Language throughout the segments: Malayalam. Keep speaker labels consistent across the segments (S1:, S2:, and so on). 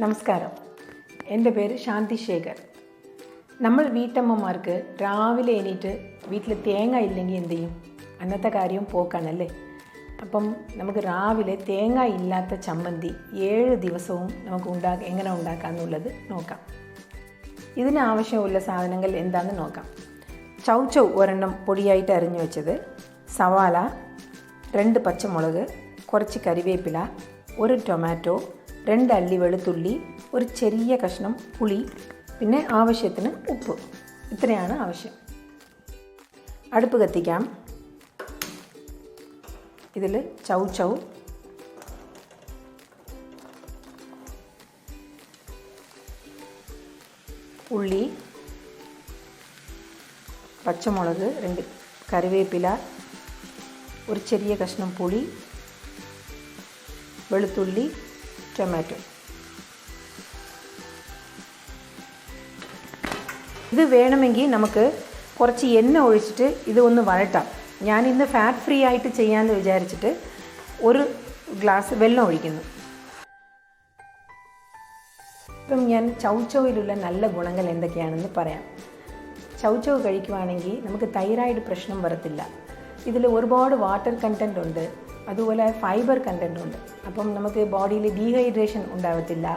S1: നമസ്കാരം. എൻ്റെ പേര് ശാന്തി ശേഖർ. നമ്മൾ വീട്ടമ്മമാർക്ക് രാവിലെ എണീറ്റ് വീട്ടിൽ തേങ്ങ ഇല്ലെങ്കിൽ എന്ത് ചെയ്യും? അന്നത്തെ കാര്യം പോക്കാണല്ലേ. അപ്പം നമുക്ക് രാവിലെ തേങ്ങ ഇല്ലാത്ത ചമ്മന്തി 7 ദിവസവും നമുക്ക് എങ്ങനെ ഉണ്ടാക്കാമെന്നുള്ളത് നോക്കാം. ഇതിനാവശ്യമുള്ള സാധനങ്ങൾ എന്താണെന്ന് നോക്കാം. ചൗ ചൗ ഒരെണ്ണം പൊടിയായിട്ട് അരിഞ്ഞു വെച്ചത്, സവാള, 2 പച്ചമുളക്, കുറച്ച് കരിവേപ്പില, 1 ടൊമാറ്റോ, 2 അല്ലി വെളുത്തുള്ളി, ഒരു ചെറിയ കഷ്ണം പുളി, പിന്നെ ആവശ്യത്തിന് ഉപ്പ്. ഇത്രയാണ് ആവശ്യം. അടുപ്പ് കത്തിക്കാം. ഇതിൽ ചൗ ചൗ, ഉള്ളി, പച്ചമുളക്, 2 കറിവേപ്പില, ഒരു ചെറിയ കഷ്ണം പുളി, വെളുത്തുള്ളി, ടൊമാറ്റോ. ഇത് വേണമെങ്കിൽ നമുക്ക് കുറച്ച് എണ്ണ ഒഴിച്ചിട്ട് ഇത് ഒന്ന് വഴട്ടാം. ഞാനിന്ന് ഫാറ്റ് ഫ്രീ ആയിട്ട് ചെയ്യാമെന്ന് വിചാരിച്ചിട്ട് 1 ഗ്ലാസ് വെള്ളം ഒഴിക്കുന്നു. ഇപ്പം ഞാൻ ചൗ ചൗയിലുള്ള നല്ല ഗുണങ്ങൾ എന്തൊക്കെയാണെന്ന് പറയാം. ചൗ ചൗ കഴിക്കുവാണെങ്കിൽ നമുക്ക് തൈറോയിഡ് പ്രശ്നം വരത്തില്ല. ഇതിൽ ഒരുപാട് വാട്ടർ കണ്ടൻറ്റ് ഉണ്ട്, അതുപോലെ ഫൈബർ കണ്ടൻറ്റ് ഉണ്ട്. അപ്പം നമുക്ക് ബോഡിയിൽ ഡീഹൈഡ്രേഷൻ ഉണ്ടാകത്തില്ല.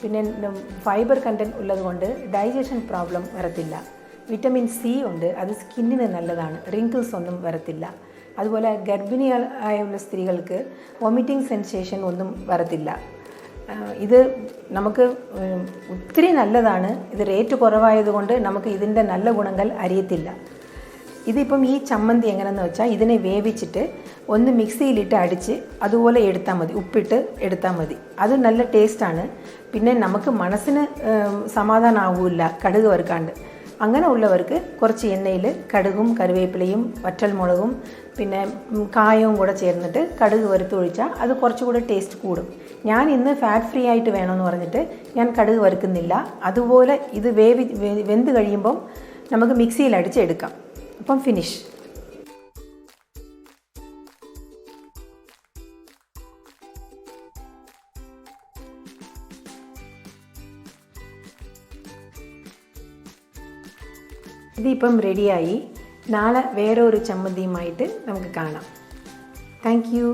S1: പിന്നെ ഫൈബർ കണ്ടൻറ്റ് ഉള്ളതുകൊണ്ട് ഡൈജഷൻ പ്രോബ്ലം വരത്തില്ല. വിറ്റമിൻ സി ഉണ്ട്, അത് സ്കിന്നിന് നല്ലതാണ്, റിങ്കിൾസ് ഒന്നും വരത്തില്ല. അതുപോലെ ഗർഭിണിയായുള്ള സ്ത്രീകൾക്ക് വോമിറ്റിംഗ് സെൻസേഷൻ ഒന്നും വരത്തില്ല. ഇത് നമുക്ക് ഒത്തിരി നല്ലതാണ്. ഇത് റേറ്റ് കുറവായതുകൊണ്ട് നമുക്ക് ഇതിൻ്റെ നല്ല ഗുണങ്ങൾ അറിയത്തില്ല. ഇതിപ്പം ഈ ചമ്മന്തി എങ്ങനെയെന്ന് വെച്ചാൽ ഇതിനെ വേവിച്ചിട്ട് ഒന്ന് മിക്സിയിലിട്ട് അടിച്ച് അതുപോലെ എടുത്താൽ മതി, ഉപ്പിട്ട് എടുത്താൽ മതി. അത് നല്ല ടേസ്റ്റാണ്. പിന്നെ നമുക്ക് മനസ്സിന് സമാധാനമാവില്ല കടുക് വറുക്കാണ്ട്. അങ്ങനെ ഉള്ളവർക്ക് കുറച്ച് എണ്ണയിൽ കടുകും കറിവേപ്പിലയും വറ്റൽമുളകും പിന്നെ കായവും കൂടെ ചേർന്നിട്ട് കടുക് വറുത്ത് ഒഴിച്ചാൽ അത് കുറച്ചുകൂടെ ടേസ്റ്റ് കൂടും. ഞാൻ ഇന്ന് ഫാറ്റ് ഫ്രീ ആയിട്ട് വേണമെന്ന് പറഞ്ഞിട്ട് ഞാൻ കടുക് വറുക്കുന്നില്ല. അതുപോലെ ഇത് വെന്ത് കഴിയുമ്പം നമുക്ക് മിക്സിയിൽ അടിച്ചെടുക്കാം. അപ്പം ഫിനിഷ്. ഇതിപ്പം റെഡിയായി. നാളെ വേറെ ഒരു ചമ്മന്തിയുമായിട്ട് നമുക്ക് കാണാം. Thank you.